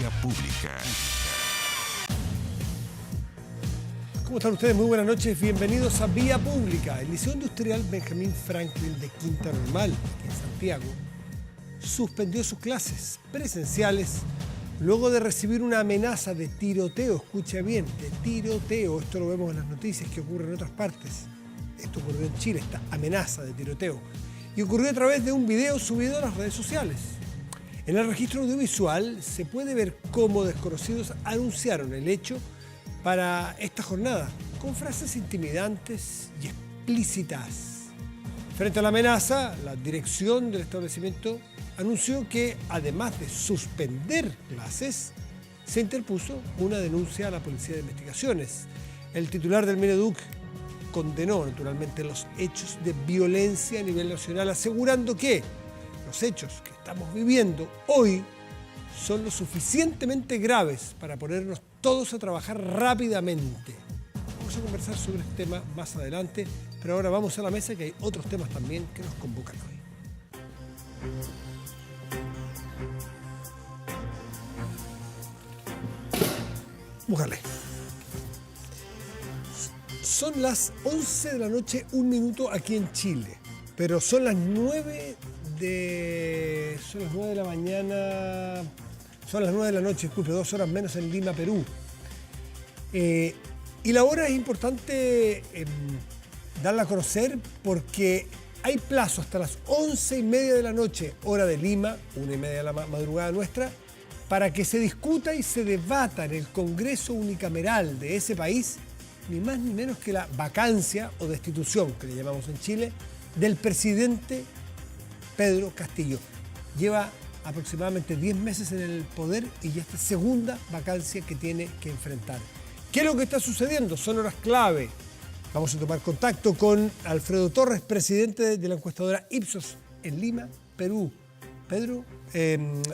Vía Pública. ¿Cómo están ustedes? Muy buenas noches. Bienvenidos a Vía Pública. El Liceo Industrial Benjamín Franklin de Quinta Normal, aquí en Santiago, suspendió sus clases presenciales luego de recibir una amenaza de tiroteo. Escucha bien, de tiroteo. Esto lo vemos en las noticias que ocurren en otras partes. Esto ocurrió en Chile, esta amenaza de tiroteo. Y ocurrió a través de un video subido a las redes sociales. En el registro audiovisual se puede ver cómo desconocidos anunciaron el hecho para esta jornada, con frases intimidantes y explícitas. Frente a la amenaza, la dirección del establecimiento anunció que, además de suspender clases, se interpuso una denuncia a la Policía de Investigaciones. El titular del Mineduc condenó naturalmente los hechos de violencia a nivel nacional, asegurando que los hechos que estamos viviendo hoy son lo suficientemente graves para ponernos todos a trabajar rápidamente. Vamos a conversar sobre este tema más adelante, pero ahora vamos a la mesa, que hay otros temas también que nos convocan hoy. Búscale. Son las 11 de la noche, 1 minuto aquí en Chile, pero son las 9 de la mañana, son las 9 de la noche, disculpe, 2 horas menos en Lima, Perú. Y la hora es importante darla a conocer porque hay plazo hasta las 11:30 de la noche, hora de Lima, 1:30 de la madrugada nuestra, para que se discuta y se debata en el Congreso unicameral de ese país ni más ni menos que la vacancia o destitución, que le llamamos en Chile, del presidente Pedro Castillo. Lleva aproximadamente 10 meses en el poder y ya esta segunda vacancia que tiene que enfrentar. ¿Qué es lo que está sucediendo? Son horas clave. Vamos a tomar contacto con Alfredo Torres, presidente de la encuestadora Ipsos en Lima, Perú.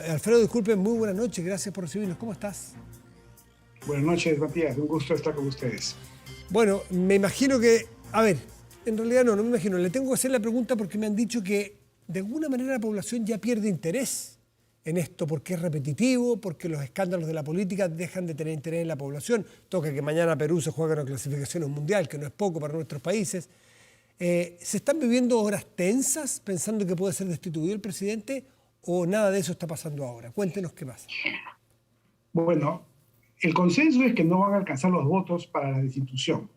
Alfredo, disculpen, muy buenas noches, gracias por recibirnos. ¿Cómo estás? Buenas noches, Matías, un gusto estar con ustedes. Bueno, me imagino que, en realidad no me imagino, le tengo que hacer la pregunta porque me han dicho que de alguna manera la población ya pierde interés en esto, porque es repetitivo, porque los escándalos de la política dejan de tener interés en la población. Toca que mañana Perú se juegue una clasificación mundial, que no es poco para nuestros países. ¿Se están viviendo horas tensas pensando que puede ser destituido el presidente o nada de eso está pasando ahora? Cuéntenos qué pasa. Bueno, el consenso es que no van a alcanzar los votos para la destitución.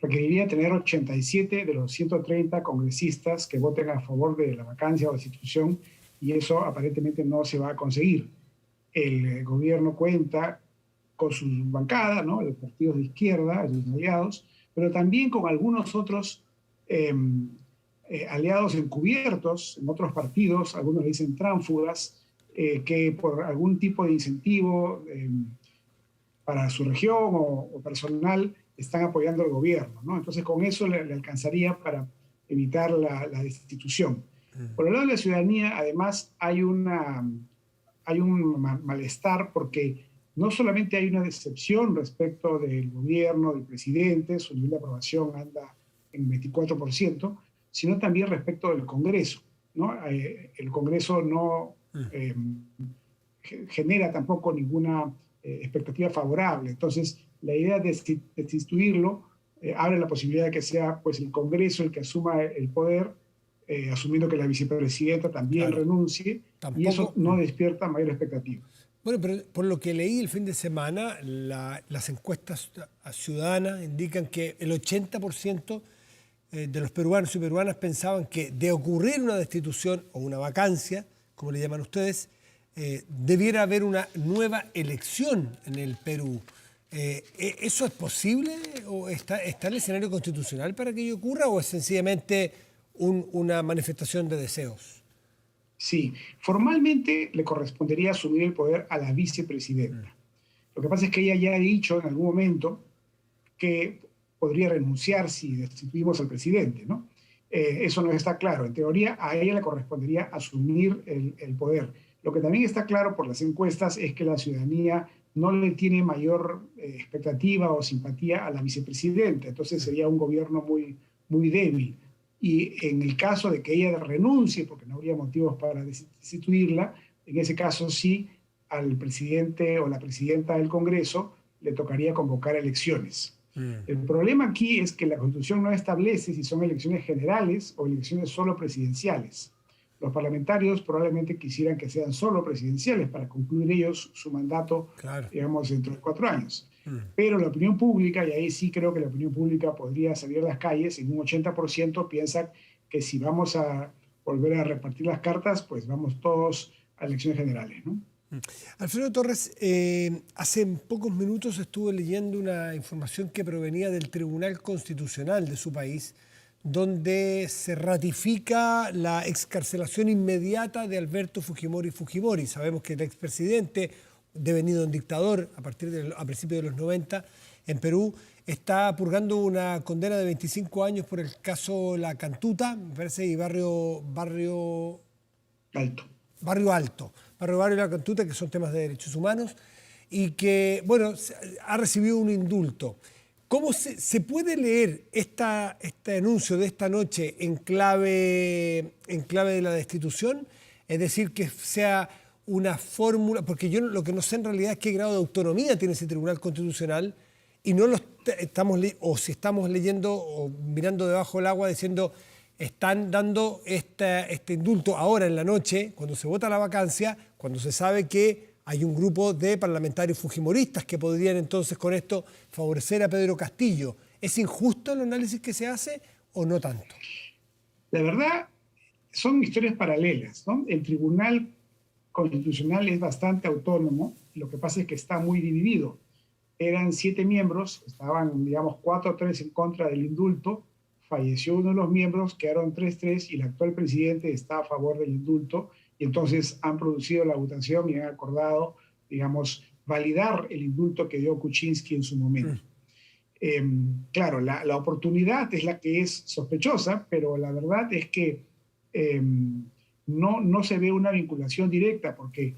Requeriría tener 87 de los 130 congresistas que voten a favor de la vacancia o destitución, y eso aparentemente no se va a conseguir. El gobierno cuenta con su bancada, ¿no?, los partidos de izquierda, sus aliados, pero también con algunos otros aliados encubiertos en otros partidos, algunos le dicen tránfugas, que por algún tipo de incentivo para su región o personal están apoyando al gobierno, ¿no? Entonces con eso le alcanzaría para evitar la destitución. Por el lado de la ciudadanía, además, hay un malestar porque no solamente hay una decepción respecto del gobierno, del presidente, su nivel de aprobación anda en 24%, sino también respecto del Congreso, ¿no? El Congreso no genera tampoco ninguna expectativa favorable. Entonces, la idea de destituirlo abre la posibilidad de que sea pues, el Congreso el que asuma el poder, asumiendo que la vicepresidenta también renuncie, y eso no despierta mayor expectativa. Bueno, pero por lo que leí el fin de semana, las encuestas ciudadanas indican que el 80% de los peruanos y peruanas pensaban que de ocurrir una destitución o una vacancia, como le llaman ustedes, debiera haber una nueva elección en el Perú. ¿Eso es posible o está el escenario constitucional para que ello ocurra o es sencillamente una manifestación de deseos? Sí, formalmente le correspondería asumir el poder a la vicepresidenta. Lo que pasa es que ella ya ha dicho en algún momento que podría renunciar si destituimos al presidente, ¿no? Eso no está claro. En teoría, a ella le correspondería asumir el poder. Lo que también está claro por las encuestas es que la ciudadanía no le tiene mayor expectativa o simpatía a la vicepresidenta. Entonces sería un gobierno muy, muy débil. Y en el caso de que ella renuncie, porque no habría motivos para destituirla, en ese caso sí al presidente o la presidenta del Congreso le tocaría convocar elecciones. El problema aquí es que la Constitución no establece si son elecciones generales o elecciones solo presidenciales. Los parlamentarios probablemente quisieran que sean solo presidenciales para concluir ellos su mandato, Claro. digamos, dentro de 4 años. Pero la opinión pública, y ahí sí creo que la opinión pública podría salir a las calles, en un 80% piensa que si vamos a volver a repartir las cartas, pues vamos todos a elecciones generales, ¿no? Alfredo Torres, hace pocos minutos estuve leyendo una información que provenía del Tribunal Constitucional de su país, donde se ratifica la excarcelación inmediata de Alberto Fujimori Fujimori. Sabemos que el expresidente, devenido en dictador a principios de los 90 en Perú, está purgando una condena de 25 años por el caso La Cantuta, me parece, y Barrio Alto. Barrio La Cantuta, que son temas de derechos humanos, y que, bueno, ha recibido un indulto. ¿Cómo se puede leer este anuncio de esta noche en clave de la destitución? Es decir, que sea una fórmula, porque yo lo que no sé en realidad es qué grado de autonomía tiene ese Tribunal Constitucional, y no lo si estamos leyendo o mirando debajo del agua diciendo están dando este indulto ahora en la noche, cuando se vota la vacancia, cuando se sabe que hay un grupo de parlamentarios fujimoristas que podrían entonces con esto favorecer a Pedro Castillo. ¿Es injusto el análisis que se hace o no tanto? La verdad, son historias paralelas, ¿no? El Tribunal Constitucional es bastante autónomo, lo que pasa es que está muy dividido. Eran 7 miembros, estaban, digamos, 4-3 en contra del indulto, falleció uno de los miembros, quedaron 3-3 y el actual presidente está a favor del indulto y entonces han producido la votación y han acordado, digamos, validar el indulto que dio Kuczynski en su momento. Claro, la oportunidad es la que es sospechosa, pero la verdad es que no se ve una vinculación directa, porque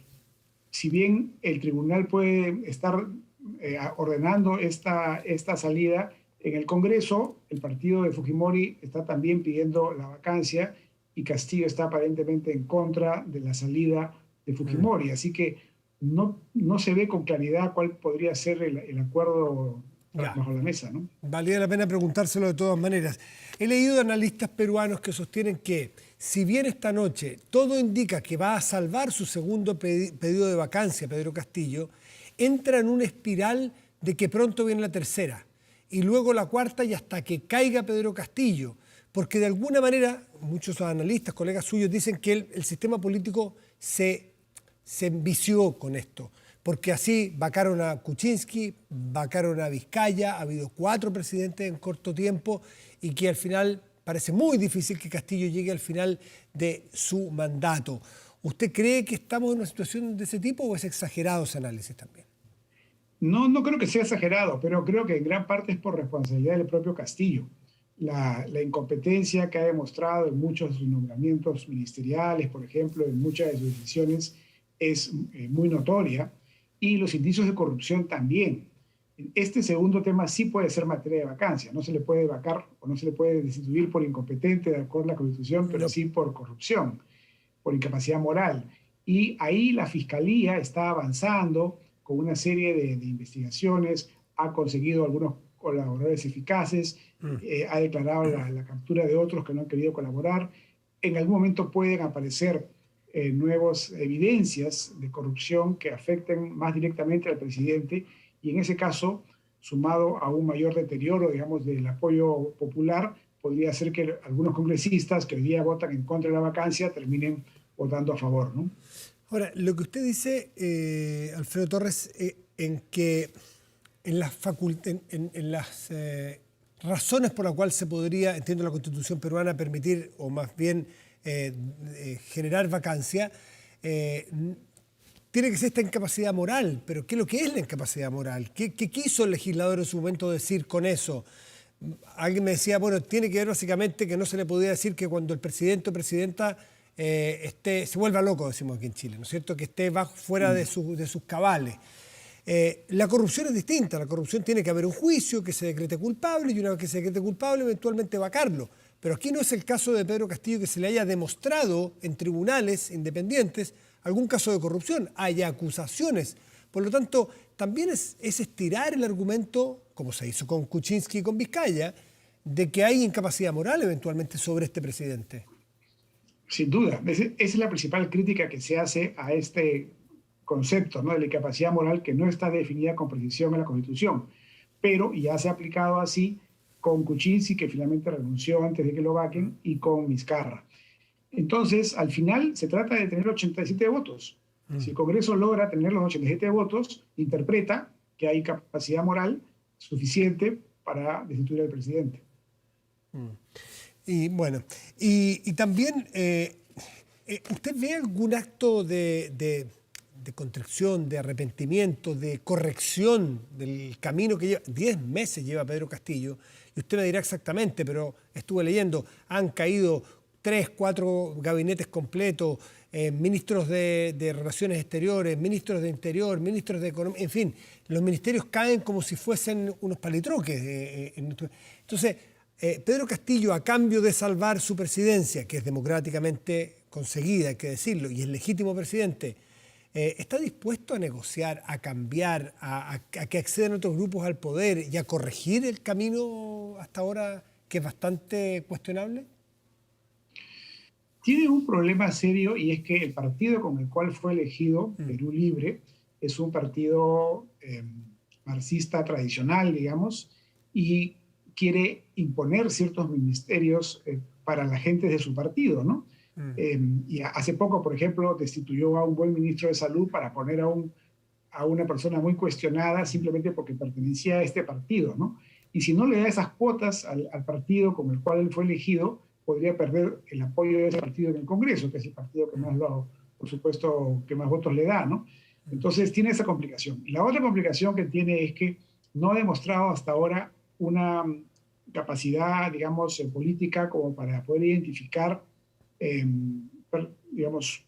si bien el tribunal puede estar ordenando esta salida, en el Congreso el partido de Fujimori está también pidiendo la vacancia y Castillo está aparentemente en contra de la salida de Fujimori. Así que no se ve con claridad cuál podría ser el acuerdo bajo la mesa, ¿no? Valía la pena preguntárselo de todas maneras. He leído analistas peruanos que sostienen que, si bien esta noche todo indica que va a salvar su segundo pedido de vacancia, Pedro Castillo, entra en una espiral de que pronto viene la tercera, y luego la cuarta y hasta que caiga Pedro Castillo. Porque de alguna manera, muchos analistas, colegas suyos, dicen que el sistema político se envició con esto. Porque así vacaron a Kuczynski, vacaron a Vizcaya, ha habido 4 presidentes en corto tiempo y que al final parece muy difícil que Castillo llegue al final de su mandato. ¿Usted cree que estamos en una situación de ese tipo o es exagerado ese análisis también? No creo que sea exagerado, pero creo que en gran parte es por responsabilidad del propio Castillo. La incompetencia que ha demostrado en muchos de sus nombramientos ministeriales, por ejemplo, en muchas de sus decisiones, es muy notoria, y los indicios de corrupción también. Este segundo tema sí puede ser materia de vacancia. No se le puede vacar o no se le puede destituir por incompetente de acuerdo a la Constitución, pero sí por corrupción, por incapacidad moral. Y ahí la Fiscalía está avanzando con una serie de investigaciones, ha conseguido algunos colaboradores eficaces, ha declarado la captura de otros que no han querido colaborar. En algún momento pueden aparecer nuevas evidencias de corrupción que afecten más directamente al presidente, y en ese caso, sumado a un mayor deterioro, digamos, del apoyo popular, podría ser que algunos congresistas que hoy día votan en contra de la vacancia terminen votando a favor, ¿no? Ahora, lo que usted dice, Alfredo Torres, en las razones por las cuales se podría, entiendo la Constitución peruana, permitir, o más bien generar vacancia, tiene que ser esta incapacidad moral. Pero ¿qué es lo que es la incapacidad moral? ¿Qué quiso el legislador en su momento decir con eso? Alguien me decía, bueno, tiene que ver básicamente que no se le podía decir que cuando el presidente o presidenta se vuelva loco, decimos aquí en Chile, ¿no es cierto? Que esté fuera de sus cabales. La corrupción es distinta. La corrupción tiene que haber un juicio, que se decrete culpable, y una vez que se decrete culpable, eventualmente vacarlo. Pero aquí no es el caso de Pedro Castillo, que se le haya demostrado en tribunales independientes algún caso de corrupción, haya acusaciones. Por lo tanto, también es estirar el argumento, como se hizo con Kuczynski y con Vizcaya, de que hay incapacidad moral eventualmente sobre este presidente. Sin duda, esa es la principal crítica que se hace a este concepto, ¿no?, de la incapacidad moral, que no está definida con precisión en la Constitución, pero ya se ha aplicado así con Kuczynski, que finalmente renunció antes de que lo vaquen, y con Vizcarra. Entonces, al final se trata de tener 87 votos. Si el Congreso logra tener los 87 votos, interpreta que hay capacidad moral suficiente para destituir al presidente. Y bueno, y también, ¿usted ve algún acto de contrición, de arrepentimiento, de corrección del camino que lleva? 10 meses lleva Pedro Castillo, y usted me dirá exactamente, pero estuve leyendo, han caído 3, 4 gabinetes completos, ministros de Relaciones Exteriores, ministros de Interior, ministros de Economía, en fin, los ministerios caen como si fuesen unos palitroques. Entonces, Pedro Castillo, a cambio de salvar su presidencia, que es democráticamente conseguida, hay que decirlo, y es legítimo presidente, ¿está dispuesto a negociar, a cambiar, a que accedan otros grupos al poder y a corregir el camino hasta ahora, que es bastante cuestionable? Tiene un problema serio, y es que el partido con el cual fue elegido, Perú Libre, es un partido marxista tradicional, digamos, y quiere imponer ciertos ministerios para la gente de su partido, ¿no? Y hace poco, por ejemplo, destituyó a un buen ministro de Salud para poner a una persona muy cuestionada simplemente porque pertenecía a este partido, ¿no? Y si no le da esas cuotas al partido con el cual él fue elegido, podría perder el apoyo de ese partido en el Congreso, que es el partido que más, por supuesto, que más votos le da, ¿no? Entonces tiene esa complicación. Y la otra complicación que tiene es que no ha demostrado hasta ahora una capacidad, digamos, política como para poder identificar, digamos,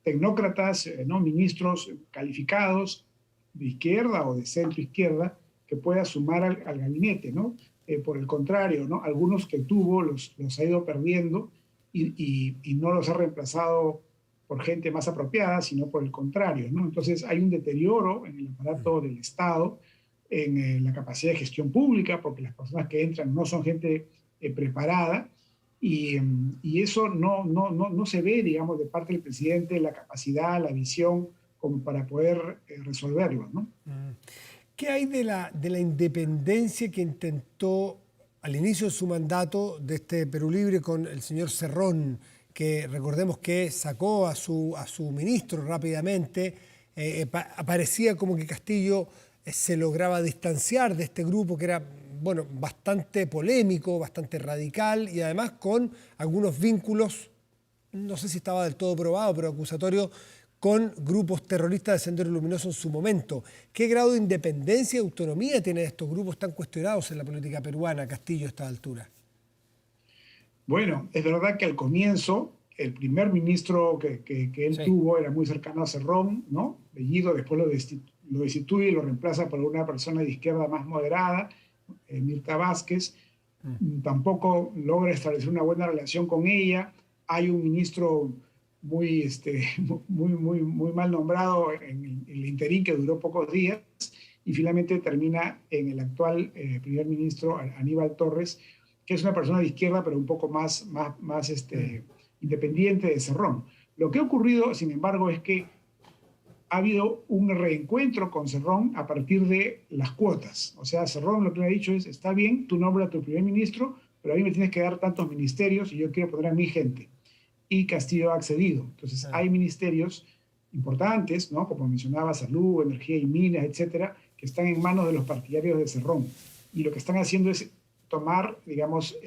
tecnócratas, ¿no?, ministros calificados de izquierda o de centro izquierda que pueda sumar al gabinete, ¿no? Por el contrario, ¿no?, algunos que tuvo los ha ido perdiendo y no los ha reemplazado por gente más apropiada, sino por el contrario, ¿no? Entonces hay un deterioro en el aparato del Estado, en la capacidad de gestión pública, porque las personas que entran no son gente preparada, y eso no se ve, digamos, de parte del presidente, la capacidad, la visión como para poder resolverlo, ¿no? ¿Qué hay de la independencia que intentó al inicio de su mandato de este Perú Libre con el señor Cerrón, que recordemos que sacó a su ministro rápidamente? Parecía como que Castillo se lograba distanciar de este grupo que era, bueno, bastante polémico, bastante radical, y además con algunos vínculos, no sé si estaba del todo probado, pero acusatorio, con grupos terroristas de Sendero Luminoso en su momento. ¿Qué grado de independencia y autonomía tienen estos grupos tan cuestionados en la política peruana, Castillo, a esta altura? Bueno, es verdad que al comienzo el primer ministro que él tuvo era muy cercano a Cerrón, ¿no? Bellido, después lo destituye y lo reemplaza por una persona de izquierda más moderada, Mirta Vázquez. Tampoco logra establecer una buena relación con ella. Hay un ministro muy mal nombrado en el interín, que duró pocos días, y finalmente termina en el actual primer ministro, Aníbal Torres, que es una persona de izquierda, pero un poco más independiente de Cerrón. Lo que ha ocurrido, sin embargo, es que ha habido un reencuentro con Cerrón a partir de las cuotas. O sea, Cerrón lo que le ha dicho es: está bien, tú nombras a tu primer ministro, pero a mí me tienes que dar tantos ministerios y yo quiero poner a mi gente. Y Castillo ha accedido. Entonces, hay ministerios importantes, ¿no?, como mencionaba, salud, energía y minas, etcétera, que están en manos de los partidarios de Cerrón. Y lo que están haciendo es tomar, digamos,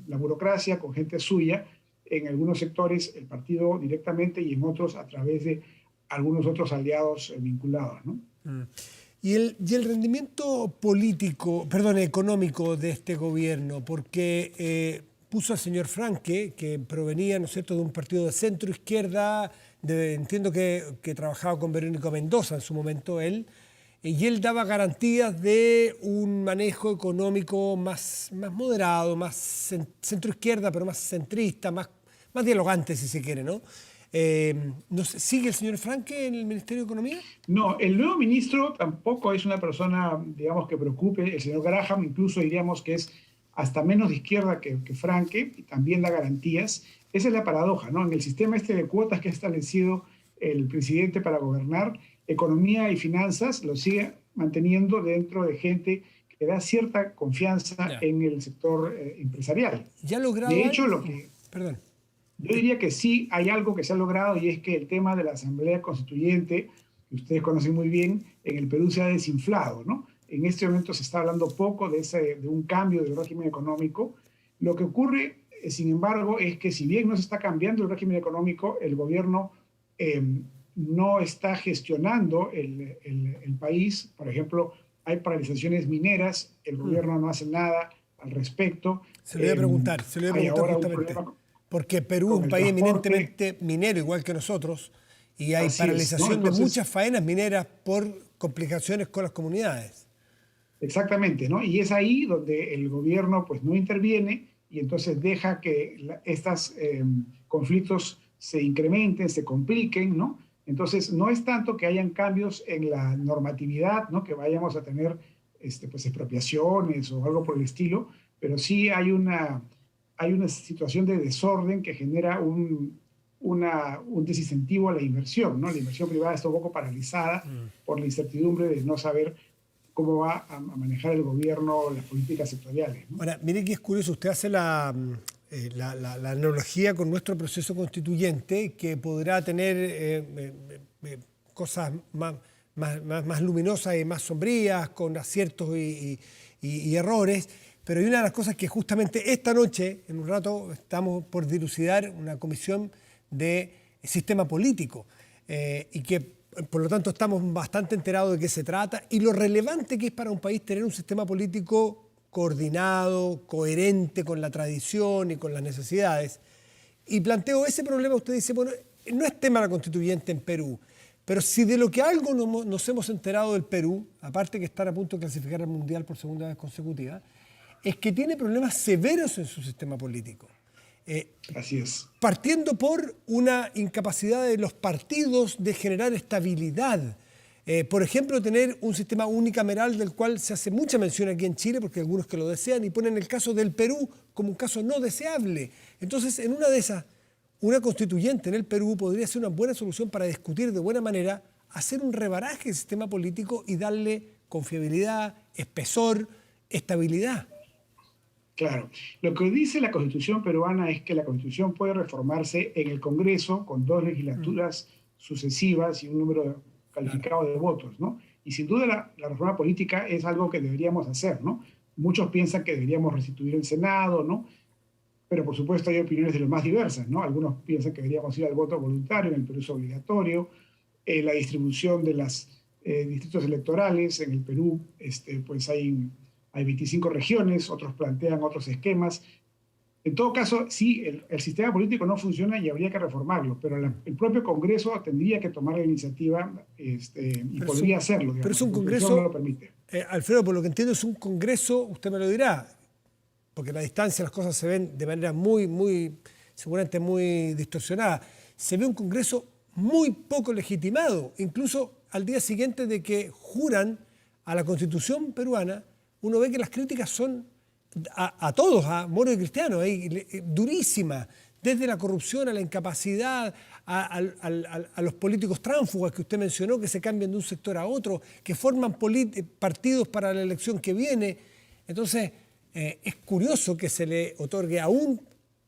la burocracia con gente suya, en algunos sectores el partido directamente y en otros a través de algunos otros aliados vinculados, ¿no? ¿Y el rendimiento económico de este gobierno? Porque puso al señor Franque, que provenía, ¿no es cierto?, de un partido de centro izquierda, entiendo que trabajaba con Verónica Mendoza en su momento él, y él daba garantías de un manejo económico más moderado, más centro izquierda, pero más centrista, más dialogante, si se quiere, ¿no? No sé, ¿sigue el señor Franke en el Ministerio de Economía? No, el nuevo ministro tampoco es una persona, digamos, que preocupe. El señor Graham incluso diríamos que es hasta menos de izquierda que Franke y también da garantías. Esa es la paradoja, ¿no? En el sistema este de cuotas que ha establecido el presidente para gobernar, economía y finanzas lo sigue manteniendo dentro de gente que da cierta confianza en el sector empresarial. ¿Ya ha logrado De hecho, algo? Perdón. Yo diría que sí hay algo que se ha logrado y es que el tema de la Asamblea Constituyente, que ustedes conocen muy bien, en el Perú se ha desinflado, ¿no? En este momento se está hablando poco de un cambio del régimen económico. Lo que ocurre, sin embargo, es que si bien no se está cambiando el régimen económico, el gobierno no está gestionando el país. Por ejemplo, hay paralizaciones mineras, el gobierno no hace nada al respecto. Se lo iba a preguntar, justamente. Porque Perú es un país eminentemente minero, igual que nosotros, y hay paralización, ¿no? Entonces, de muchas faenas mineras por complicaciones con las comunidades. Exactamente, ¿no? Y es ahí donde el gobierno pues no interviene y entonces deja que estos conflictos se incrementen, se compliquen, ¿no? Entonces no es tanto que hayan cambios en la normatividad, ¿no? Que vayamos a tener pues, expropiaciones o algo por el estilo, pero sí hay una situación de desorden que genera un desincentivo a la inversión, ¿no? La inversión privada está un poco paralizada por la incertidumbre de no saber cómo va a manejar el gobierno las políticas sectoriales, ¿no? Ahora, mire que es curioso, usted hace la analogía con nuestro proceso constituyente, que podrá tener cosas más luminosas y más sombrías, con aciertos y errores. Pero hay una de las cosas que justamente esta noche, en un rato, estamos por dilucidar una comisión de sistema político y que, por lo tanto, estamos bastante enterados de qué se trata y lo relevante que es para un país tener un sistema político coordinado, coherente con la tradición y con las necesidades. Y planteo ese problema, usted dice, bueno, no es tema de la constituyente en Perú, pero si de lo que algo nos hemos enterado del Perú, aparte que estar a punto de clasificar al Mundial por segunda vez consecutiva, es que tiene problemas severos en su sistema político. Así es. Partiendo por una incapacidad de los partidos de generar estabilidad. Por ejemplo, tener un sistema unicameral del cual se hace mucha mención aquí en Chile, porque hay algunos que lo desean y ponen el caso del Perú como un caso no deseable. Entonces, en una de esas, una constituyente en el Perú podría ser una buena solución para discutir de buena manera, hacer un rebaraje del sistema político y darle confiabilidad, espesor, estabilidad. Claro. Lo que dice la Constitución peruana es que la Constitución puede reformarse en el Congreso con 2 legislaturas sucesivas y un número calificado de votos, ¿no? Y sin duda la reforma política es algo que deberíamos hacer, ¿no? Muchos piensan que deberíamos restituir el Senado, ¿no? Pero por supuesto hay opiniones de lo más diversas, ¿no? Algunos piensan que deberíamos ir al voto voluntario, en el Perú es obligatorio, la distribución de los distritos electorales, en el Perú pues hay 25 regiones, otros plantean otros esquemas. En todo caso, sí, el sistema político no funciona y habría que reformarlo, pero el propio Congreso tendría que tomar la iniciativa y podría hacerlo. Digamos, pero es un Congreso, no lo permite. Alfredo, por lo que entiendo, es un Congreso, usted me lo dirá, porque a la distancia las cosas se ven de manera seguramente muy distorsionada. Se ve un Congreso muy poco legitimado, incluso al día siguiente de que juran a la Constitución peruana. Uno ve que las críticas son a todos, a moros y cristianos, durísimas, desde la corrupción a la incapacidad, a los políticos tránsfugas que usted mencionó, que se cambian de un sector a otro, que forman partidos para la elección que viene. Entonces, es curioso que se le otorgue a un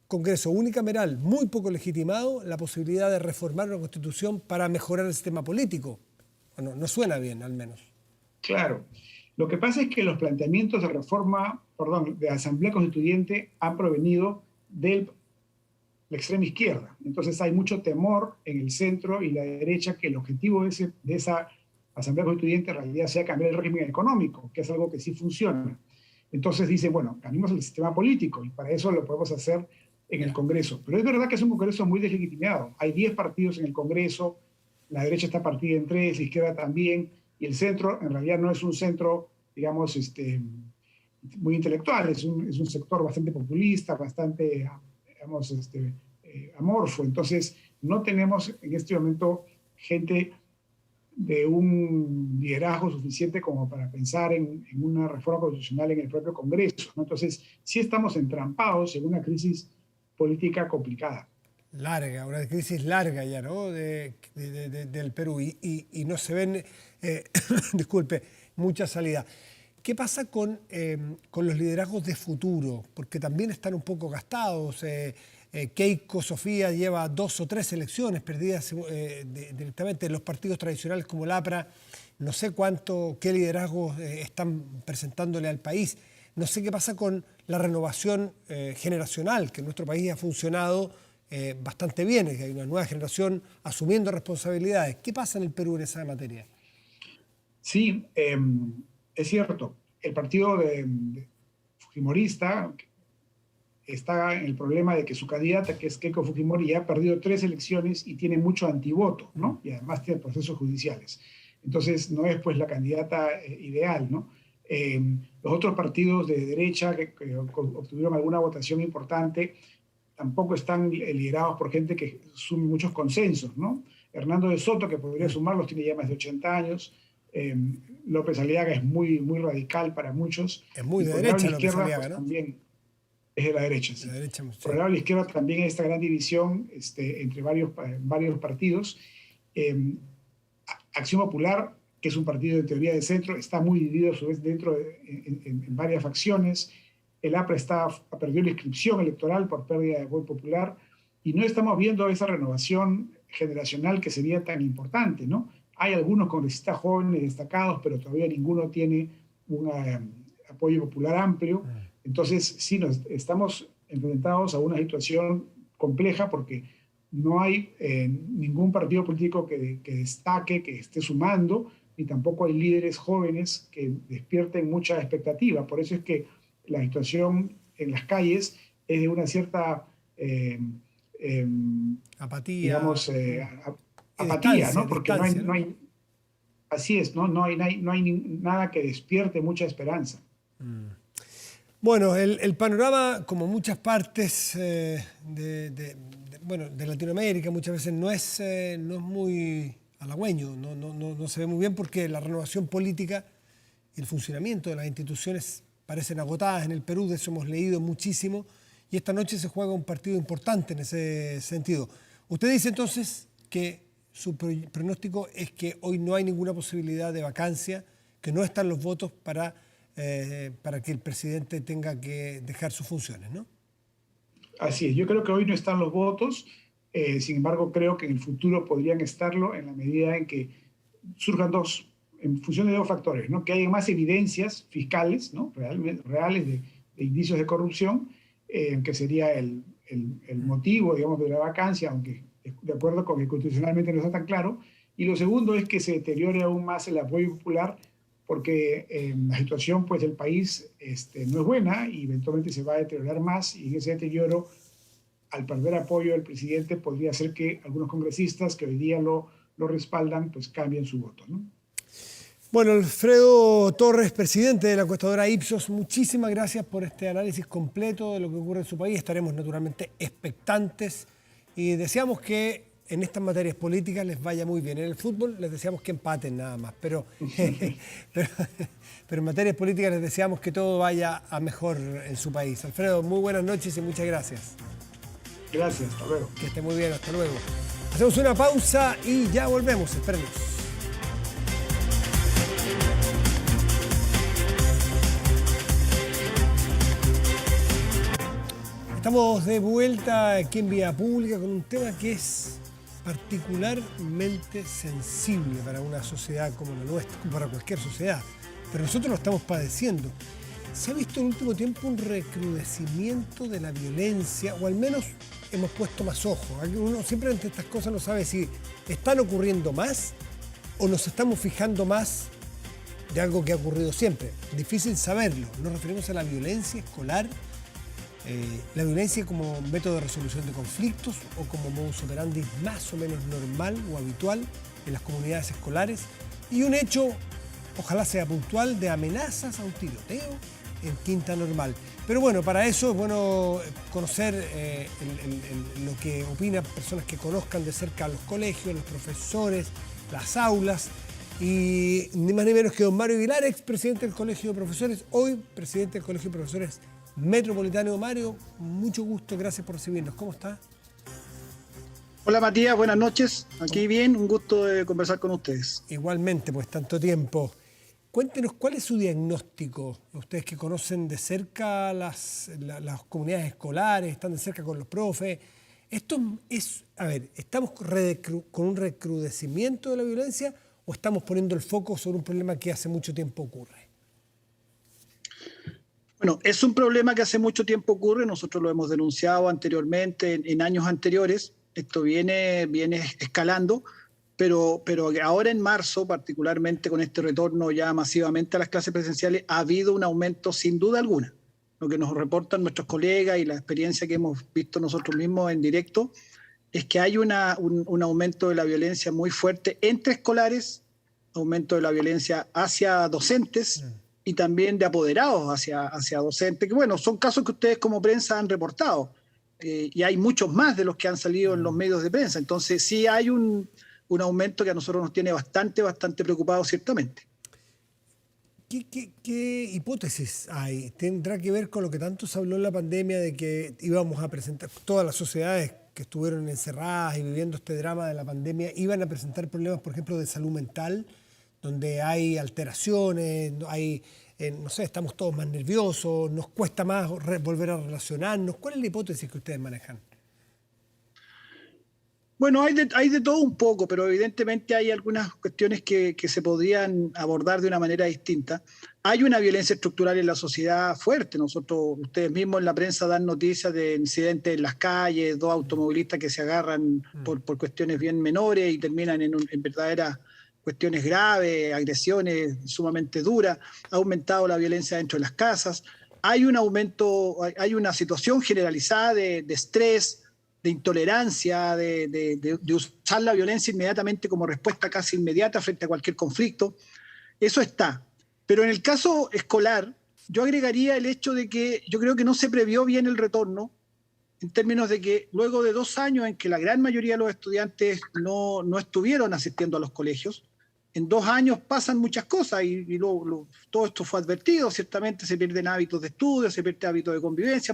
Congreso unicameral muy poco legitimado la posibilidad de reformar una Constitución para mejorar el sistema político. Bueno, no suena bien, al menos. Claro. Lo que pasa es que los planteamientos de de Asamblea Constituyente han provenido de la extrema izquierda. Entonces hay mucho temor en el centro y la derecha que el objetivo de esa Asamblea Constituyente en realidad sea cambiar el régimen económico, que es algo que sí funciona. Entonces dicen, bueno, cambiemos el sistema político y para eso lo podemos hacer en el Congreso. Pero es verdad que es un Congreso muy deslegitimado. Hay 10 partidos en el Congreso, la derecha está partida en 3, la izquierda también, y el centro en realidad no es un centro, digamos, muy intelectual, es un sector bastante populista, bastante, digamos, amorfo. Entonces, no tenemos en este momento gente de un liderazgo suficiente como para pensar en una reforma constitucional en el propio Congreso, ¿no? Entonces, sí estamos entrampados en una crisis política complicada. Larga, una crisis larga ya, ¿no? Del Perú y no se ven, disculpe, mucha salida. ¿Qué pasa con los liderazgos de futuro? Porque también están un poco gastados. Keiko Sofía lleva 2 o 3 elecciones perdidas directamente en los partidos tradicionales como el APRA. No sé qué liderazgos están presentándole al país. No sé qué pasa con la renovación generacional, que en nuestro país ha funcionado bastante bien, que hay una nueva generación asumiendo responsabilidades. ¿Qué pasa en el Perú en esa materia? Sí, es cierto. El partido fujimorista está en el problema de que su candidata, que es Keiko Fujimori, ya ha perdido 3 elecciones y tiene mucho antivoto, ¿no? Y además tiene procesos judiciales. Entonces, no es pues la candidata ideal, ¿no? Los otros partidos de derecha que obtuvieron alguna votación importante tampoco están liderados por gente que sume muchos consensos, ¿no? Hernando de Soto, que podría sumarlos, tiene ya más de 80 años. López Aliaga es muy radical para muchos. Es muy de derecha López Aliaga, pues, ¿no? También es de la derecha, sí. De la derecha, sí. Por el lado de la izquierda también hay esta gran división entre varios partidos. Acción Popular, que es un partido de teoría de centro, está muy dividido a su vez en varias facciones. El APRA ha perdido la inscripción electoral por pérdida de voto popular y no estamos viendo esa renovación generacional que sería tan importante, ¿no? Hay algunos congresistas jóvenes destacados, pero todavía ninguno tiene un apoyo popular amplio. Entonces, sí, estamos enfrentados a una situación compleja porque no hay ningún partido político que destaque, que esté sumando, ni tampoco hay líderes jóvenes que despierten mucha expectativa. Por eso es que la situación en las calles es de una cierta apatía, digamos, apatía, ¿no? Porque no hay, así es, no hay nada que despierte mucha esperanza. Bueno, el panorama, como muchas partes de Latinoamérica, muchas veces no es muy halagüeño, no se ve muy bien porque la renovación política y el funcionamiento de las instituciones parecen agotadas en el Perú, de eso hemos leído muchísimo, y esta noche se juega un partido importante en ese sentido. Usted dice entonces que su pronóstico es que hoy no hay ninguna posibilidad de vacancia, que no están los votos para que el presidente tenga que dejar sus funciones, ¿no? Así es, yo creo que hoy no están los votos, sin embargo creo que en el futuro podrían estarlo en la medida en que surjan en función de 2 factores, ¿no? Que haya más evidencias fiscales, ¿no? reales de indicios de corrupción, que sería el motivo, digamos, de la vacancia, aunque de acuerdo con que constitucionalmente no está tan claro. Y lo segundo es que se deteriore aún más el apoyo popular, porque la situación pues, del país no es buena y eventualmente se va a deteriorar más, y en ese deterioro, al perder apoyo del presidente, podría hacer que algunos congresistas que hoy día lo respaldan, pues cambien su voto, ¿no? Bueno, Alfredo Torres, presidente de la encuestadora Ipsos, muchísimas gracias por este análisis completo de lo que ocurre en su país. Estaremos naturalmente expectantes y deseamos que en estas materias políticas les vaya muy bien. En el fútbol les deseamos que empaten nada más, pero en materias políticas les deseamos que todo vaya a mejor en su país. Alfredo, muy buenas noches y muchas gracias. Gracias, hasta luego. Que esté muy bien, hasta luego. Hacemos una pausa y ya volvemos, espérenos. Estamos de vuelta aquí en Vía Pública con un tema que es particularmente sensible para una sociedad como la nuestra, como para cualquier sociedad, pero nosotros lo estamos padeciendo. Se ha visto en el último tiempo un recrudecimiento de la violencia, o al menos hemos puesto más ojo. Uno siempre ante estas cosas no sabe si están ocurriendo más o nos estamos fijando más de algo que ha ocurrido siempre. Difícil saberlo. Nos referimos a la violencia escolar, la violencia como método de resolución de conflictos o como modus operandi más o menos normal o habitual en las comunidades escolares, y un hecho, ojalá sea puntual, de amenazas a un tiroteo en Quinta Normal. Pero bueno, para eso es bueno conocer lo que opinan personas que conozcan de cerca los colegios, los profesores, las aulas. Y ni más ni menos que don Mario Aguilar, expresidente del Colegio de Profesores, hoy presidente del Colegio de Profesores Metropolitano. Mario, mucho gusto, gracias por recibirnos. ¿Cómo está? Hola Matías, buenas noches. Aquí bien, un gusto de conversar con ustedes. Igualmente, pues tanto tiempo. Cuéntenos, ¿cuál es su diagnóstico? Ustedes que conocen de cerca las comunidades escolares, están de cerca con los profes. Esto es, ¿estamos con un recrudecimiento de la violencia o estamos poniendo el foco sobre un problema que hace mucho tiempo ocurre? Bueno, es un problema que hace mucho tiempo ocurre. Nosotros lo hemos denunciado anteriormente, en años anteriores. Esto viene escalando. Pero ahora en marzo, particularmente con este retorno ya masivamente a las clases presenciales, ha habido un aumento sin duda alguna. Lo que nos reportan nuestros colegas y la experiencia que hemos visto nosotros mismos en directo es que hay un aumento de la violencia muy fuerte entre escolares, aumento de la violencia hacia docentes y también de apoderados hacia docentes, que bueno, son casos que ustedes como prensa han reportado y hay muchos más de los que han salido en los medios de prensa. Entonces sí hay un aumento que a nosotros nos tiene bastante preocupados ciertamente. ¿Qué hipótesis hay? ¿Tendrá que ver con lo que tanto se habló en la pandemia de que íbamos a presentar, todas las sociedades que estuvieron encerradas y viviendo este drama de la pandemia, iban a presentar problemas, por ejemplo, de salud mental, donde hay alteraciones, estamos todos más nerviosos, nos cuesta más volver a relacionarnos? ¿Cuál es la hipótesis que ustedes manejan? Bueno, hay de todo un poco, pero evidentemente hay algunas cuestiones que se podrían abordar de una manera distinta. Hay una violencia estructural en la sociedad fuerte. Ustedes mismos en la prensa dan noticias de incidentes en las calles, 2 automovilistas que se agarran por cuestiones bien menores y terminan en verdaderas cuestiones graves, agresiones sumamente duras. Ha aumentado la violencia dentro de las casas. Hay un aumento, hay una situación generalizada de estrés, de intolerancia, de usar la violencia inmediatamente como respuesta casi inmediata frente a cualquier conflicto. Eso está. Pero en el caso escolar, yo agregaría el hecho de que yo creo que no se previó bien el retorno, en términos de que luego de 2 años en que la gran mayoría de los estudiantes no estuvieron asistiendo a los colegios, en 2 años pasan muchas cosas y todo esto fue advertido. Ciertamente se pierden hábitos de estudio, se pierde hábitos de convivencia,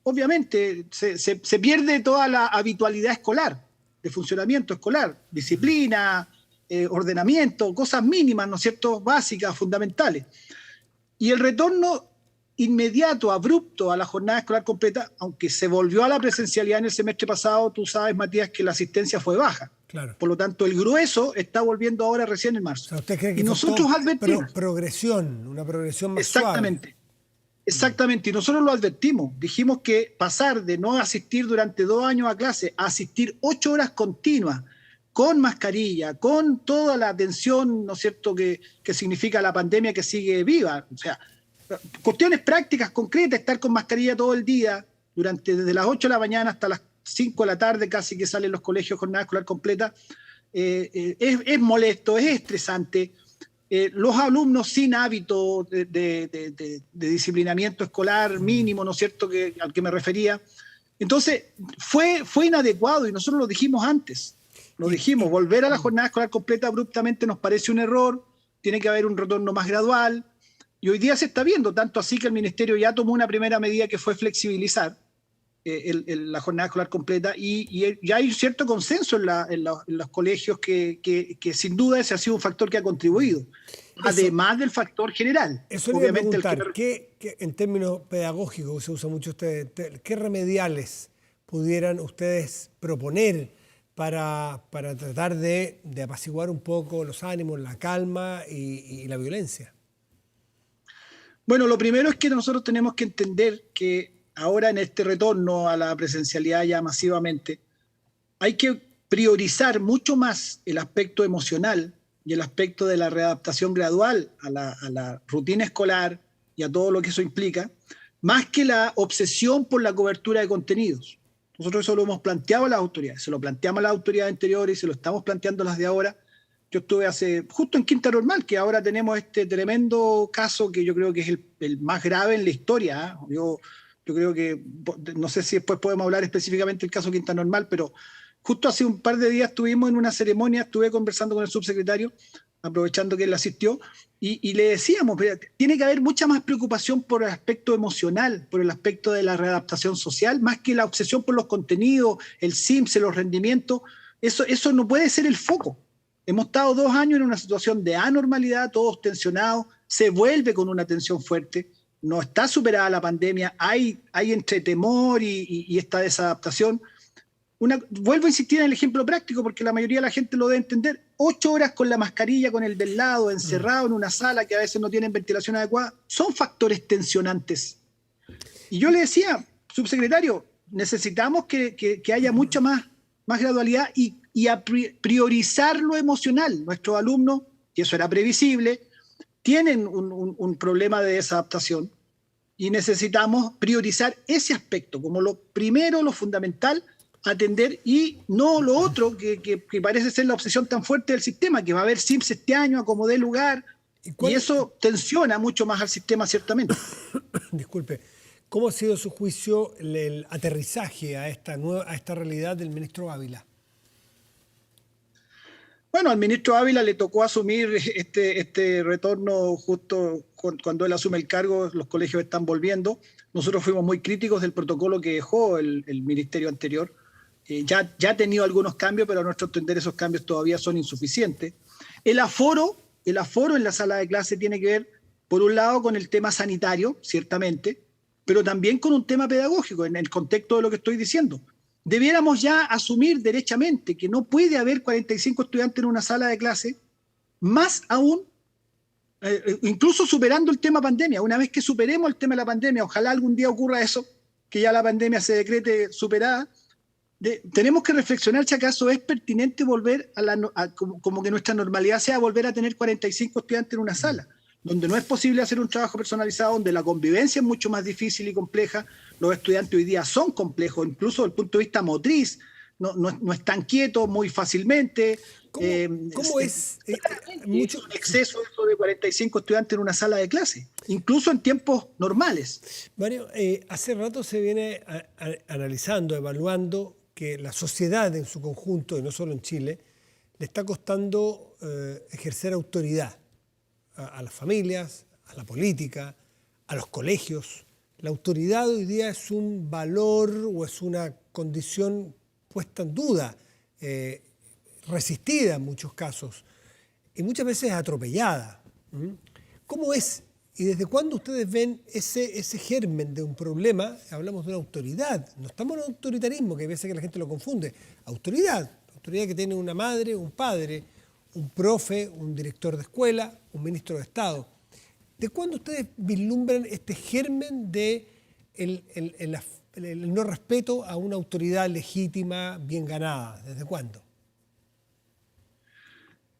obviamente se pierde toda la habitualidad escolar, de funcionamiento escolar, disciplina, ordenamiento, cosas mínimas, ¿no es cierto?, básicas, fundamentales. Y el retorno inmediato, abrupto a la jornada escolar completa, aunque se volvió a la presencialidad en el semestre pasado, tú sabes, Matías, que la asistencia fue baja. Claro. Por lo tanto, el grueso está volviendo ahora recién en marzo. O sea, ¿usted cree que y nosotros advertimos. Una progresión más Exactamente. suave? Exactamente, y nosotros lo advertimos. Dijimos que pasar de no asistir durante 2 años a clase a asistir 8 horas continuas, con mascarilla, con toda la atención, ¿no es cierto?, que significa la pandemia que sigue viva. O sea, cuestiones prácticas, concretas, estar con mascarilla todo el día, desde las 8 de la mañana hasta las 5 de la tarde, casi que salen los colegios jornada escolar completa, es molesto, es estresante. Los alumnos sin hábito de disciplinamiento escolar mínimo, ¿no es cierto?, al que me refería. Entonces, fue inadecuado y nosotros lo dijimos antes. Volver a la jornada escolar completa abruptamente nos parece un error, tiene que haber un retorno más gradual. Y hoy día se está viendo, tanto así que el Ministerio ya tomó una primera medida que fue flexibilizar la jornada escolar completa y ya hay cierto consenso en los colegios que sin duda ese ha sido un factor que ha contribuido, además del factor general. Eso le voy a preguntar, ¿qué en términos pedagógicos se usa mucho qué remediales pudieran ustedes proponer para tratar de apaciguar un poco los ánimos, la calma y la violencia? Bueno, lo primero es que nosotros tenemos que entender que ahora en este retorno a la presencialidad ya masivamente, hay que priorizar mucho más el aspecto emocional y el aspecto de la readaptación gradual a la rutina escolar y a todo lo que eso implica, más que la obsesión por la cobertura de contenidos. Nosotros eso lo hemos planteado a las autoridades, se lo planteamos a las autoridades anteriores y se lo estamos planteando a las de ahora, Yo estuve justo en Quinta Normal, que ahora tenemos este tremendo caso que yo creo que es el más grave en la historia. ¿Eh? Yo creo que, no sé si después podemos hablar específicamente del caso Quinta Normal, pero justo hace un par de días estuvimos en una ceremonia, estuve conversando con el subsecretario, aprovechando que él asistió, y le decíamos, tiene que haber mucha más preocupación por el aspecto emocional, por el aspecto de la readaptación social, más que la obsesión por los contenidos, el SIMS, los rendimientos. Eso no puede ser el foco. Hemos estado 2 años en una situación de anormalidad, todos tensionados, se vuelve con una tensión fuerte, no está superada la pandemia, hay entre temor y esta desadaptación. Vuelvo a insistir en el ejemplo práctico porque la mayoría de la gente lo debe entender. 8 horas con la mascarilla, con el del lado, encerrado en una sala que a veces no tienen ventilación adecuada, son factores tensionantes. Y yo le decía, subsecretario, necesitamos que haya mucha más gradualidad y a priorizar lo emocional. Nuestros alumnos, y eso era previsible, tienen un problema de desadaptación y necesitamos priorizar ese aspecto como lo primero, lo fundamental, atender, y no lo otro que parece ser la obsesión tan fuerte del sistema, que va a haber SIMS este año a como dé lugar, y eso tensiona mucho más al sistema, ciertamente. Disculpe, ¿cómo ha sido su juicio el aterrizaje a esta realidad del ministro Ávila? Bueno, al ministro Ávila le tocó asumir este retorno justo cuando él asume el cargo, los colegios están volviendo. Nosotros fuimos muy críticos del protocolo que dejó el ministerio anterior. Ya ha tenido algunos cambios, pero a nuestro entender esos cambios todavía son insuficientes. El aforo en la sala de clase tiene que ver, por un lado, con el tema sanitario, ciertamente, pero también con un tema pedagógico, en el contexto de lo que estoy diciendo. Debiéramos ya asumir derechamente que no puede haber 45 estudiantes en una sala de clase, más aún, incluso superando el tema pandemia. Una vez que superemos el tema de la pandemia, ojalá algún día ocurra eso, que ya la pandemia se decrete superada, tenemos que reflexionar si acaso es pertinente volver como que nuestra normalidad sea volver a tener 45 estudiantes en una sala, donde no es posible hacer un trabajo personalizado, donde la convivencia es mucho más difícil y compleja. Los estudiantes hoy día son complejos, incluso desde el punto de vista motriz, no están quietos muy fácilmente. ¿Cómo es? Mucho exceso eso de 45 estudiantes en una sala de clase, incluso en tiempos normales. Mario, hace rato se viene analizando, evaluando que la sociedad en su conjunto, y no solo en Chile, le está costando ejercer autoridad a las familias, a la política, a los colegios. La autoridad hoy día es un valor o es una condición puesta en duda, resistida en muchos casos y muchas veces atropellada. ¿Cómo es y desde cuándo ustedes ven ese germen de un problema? Hablamos de una autoridad, no estamos en un autoritarismo, que a veces que la gente lo confunde. Autoridad que tiene una madre, un padre, un profe, un director de escuela, un ministro de Estado. ¿De cuándo ustedes vislumbran este germen de el no respeto a una autoridad legítima, bien ganada? ¿Desde cuándo?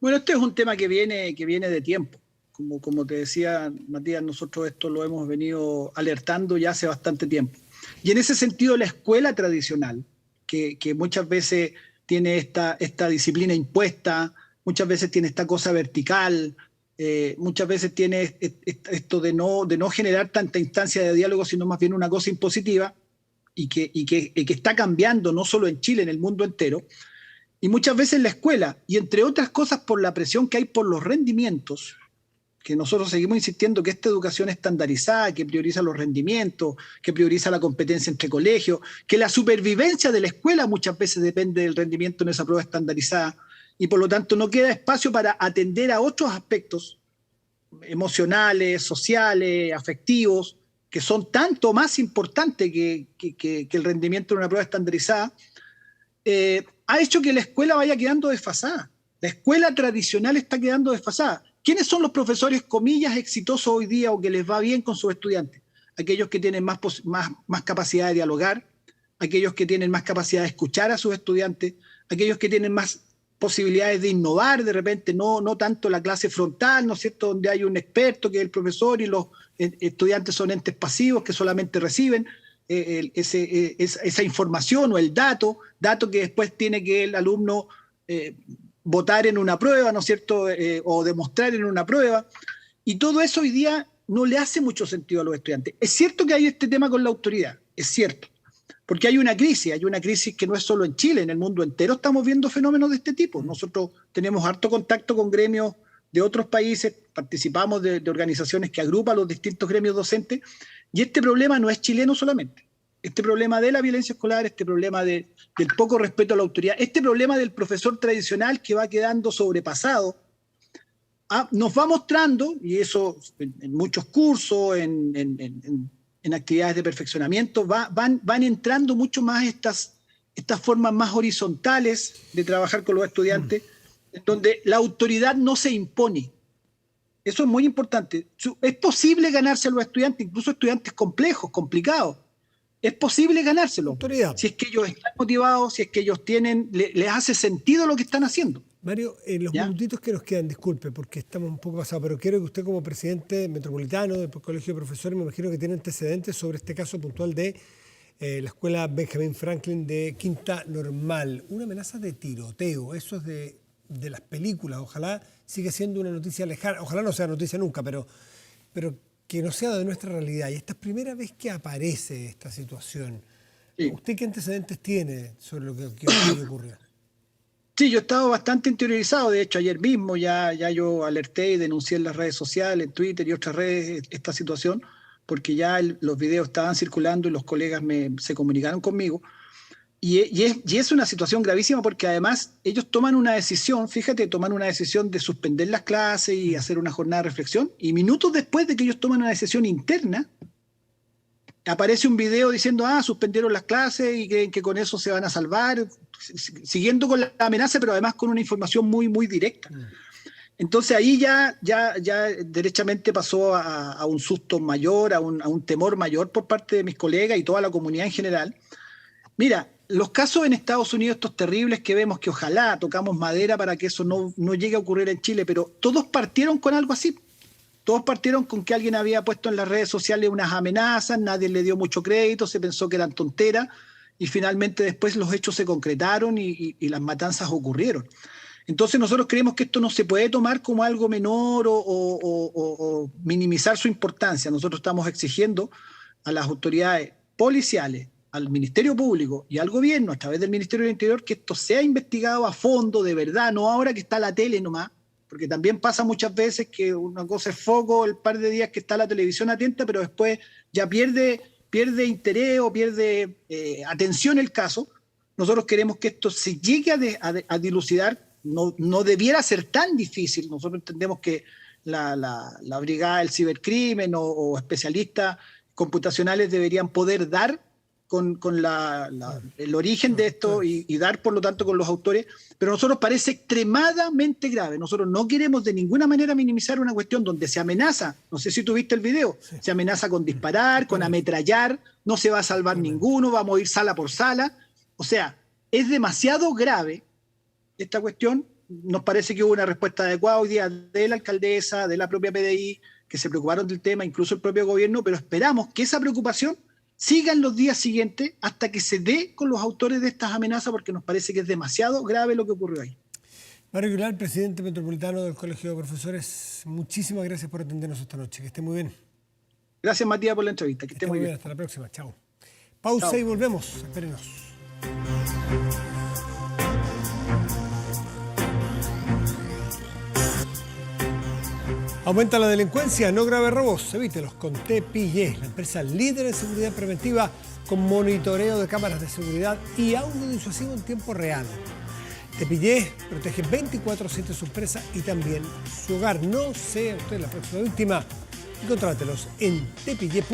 Bueno, este es un tema que viene de tiempo. Como te decía, Matías, nosotros esto lo hemos venido alertando ya hace bastante tiempo. Y en ese sentido, la escuela tradicional, que muchas veces tiene esta disciplina impuesta, muchas veces tiene esta cosa vertical, muchas veces tiene esto de no generar tanta instancia de diálogo, sino más bien una cosa impositiva, y que está cambiando no solo en Chile, en el mundo entero, y muchas veces la escuela, y entre otras cosas por la presión que hay por los rendimientos, que nosotros seguimos insistiendo que esta educación estandarizada, que prioriza los rendimientos, que prioriza la competencia entre colegios, que la supervivencia de la escuela muchas veces depende del rendimiento en esa prueba estandarizada, y por lo tanto no queda espacio para atender a otros aspectos emocionales, sociales, afectivos, que son tanto más importantes que el rendimiento de una prueba estandarizada, ha hecho que la escuela vaya quedando desfasada. La escuela tradicional está quedando desfasada. ¿Quiénes son los profesores, comillas, exitosos hoy día o que les va bien con sus estudiantes? Aquellos que tienen más capacidad de dialogar, aquellos que tienen más capacidad de escuchar a sus estudiantes, aquellos que tienen más posibilidades de innovar de repente, no tanto la clase frontal, ¿no es cierto?, donde hay un experto que es el profesor y los estudiantes son entes pasivos que solamente reciben esa información o el dato que después tiene que el alumno votar en una prueba, ¿no es cierto?, o demostrar en una prueba. Y todo eso hoy día no le hace mucho sentido a los estudiantes. Es cierto que hay este tema con la autoridad, es cierto, porque hay una crisis que no es solo en Chile, en el mundo entero estamos viendo fenómenos de este tipo. Nosotros tenemos harto contacto con gremios de otros países, participamos de organizaciones que agrupan los distintos gremios docentes, y este problema no es chileno solamente. Este problema de la violencia escolar, este problema del poco respeto a la autoridad, este problema del profesor tradicional que va quedando sobrepasado, nos va mostrando, y eso en muchos cursos, en actividades de perfeccionamiento, van entrando mucho más estas formas más horizontales de trabajar con los estudiantes, donde la autoridad no se impone. Eso es muy importante. Es posible ganarse a los estudiantes, incluso estudiantes complejos, complicados. Es posible ganárselo. Autoridad. Si es que ellos están motivados, si es que ellos les hace sentido lo que están haciendo. Mario, en los minutitos que nos quedan, disculpe, porque estamos un poco pasados, pero quiero que usted como presidente metropolitano del Colegio de Profesores, me imagino que tiene antecedentes sobre este caso puntual de la escuela Benjamin Franklin de Quinta Normal. Una amenaza de tiroteo, eso es de las películas. Ojalá siga siendo una noticia lejana, ojalá no sea noticia nunca, pero que no sea de nuestra realidad. Y esta es primera vez que aparece esta situación. Sí. ¿Usted qué antecedentes tiene sobre lo que ocurrió? Sí, yo he estado bastante interiorizado. De hecho, ayer mismo ya yo alerté y denuncié en las redes sociales, en Twitter y otras redes esta situación, porque ya los videos estaban circulando y los colegas se comunicaron conmigo. Y es una situación gravísima porque además ellos toman una decisión, fíjate, toman una decisión de suspender las clases y hacer una jornada de reflexión, y minutos después de que ellos toman una decisión interna, aparece un video diciendo, suspendieron las clases y creen que con eso se van a salvar, siguiendo con la amenaza, pero además con una información muy, muy directa. Entonces ahí ya derechamente pasó a un susto mayor, a un temor mayor por parte de mis colegas y toda la comunidad en general. Mira, los casos en Estados Unidos, estos terribles que vemos, que ojalá tocamos madera para que eso no llegue a ocurrir en Chile, pero todos partieron con algo así. Todos partieron con que alguien había puesto en las redes sociales unas amenazas, nadie le dio mucho crédito, se pensó que eran tonteras, y finalmente después los hechos se concretaron y las matanzas ocurrieron. Entonces nosotros creemos que esto no se puede tomar como algo menor o minimizar su importancia. Nosotros estamos exigiendo a las autoridades policiales, al Ministerio Público y al gobierno, a través del Ministerio del Interior, que esto sea investigado a fondo, de verdad, no ahora que está la tele nomás, porque también pasa muchas veces que una cosa es foco, el par de días que está la televisión atenta, pero después ya pierde interés o pierde atención el caso. Nosotros queremos que esto se llegue a dilucidar, no debiera ser tan difícil. Nosotros entendemos que la brigada del cibercrimen o especialistas computacionales deberían poder dar con el origen de esto y dar, por lo tanto, con los autores, pero a nosotros parece extremadamente grave. Nosotros no queremos de ninguna manera minimizar una cuestión donde se amenaza, no sé si tú viste el video, sí. Se amenaza con disparar, con ametrallar, no se va a salvar ninguno, vamos a ir sala por sala. O sea, es demasiado grave esta cuestión. Nos parece que hubo una respuesta adecuada hoy día de la alcaldesa, de la propia PDI, que se preocuparon del tema, incluso el propio gobierno, pero esperamos que esa preocupación siga en los días siguientes hasta que se dé con los autores de estas amenazas, porque nos parece que es demasiado grave lo que ocurrió ahí. Mario Aguilar, presidente metropolitano del Colegio de Profesores, muchísimas gracias por atendernos esta noche. Que esté muy bien. Gracias, Matías, por la entrevista. Que esté muy bien. Hasta la próxima. Chao. Pausa. Chao. Y volvemos. Espérenos. Aumenta la delincuencia, no grave robos, evítelos con TPY, la empresa líder en seguridad preventiva con monitoreo de cámaras de seguridad y audio disuasivo en tiempo real. TPY protege 24/7 su empresa y también su hogar. No sea usted la próxima víctima y contrátelos en tpy.cl.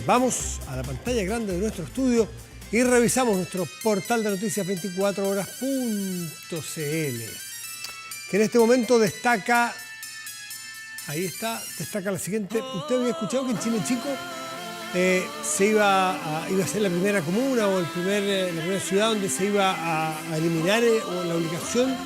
Vamos a la pantalla grande de nuestro estudio y revisamos nuestro portal de noticias 24horas.cl, que en este momento destaca... Ahí está, destaca la siguiente. ¿Usted había escuchado que en Chile Chico iba a ser la primera comuna o la primera ciudad donde se iba a eliminar la obligación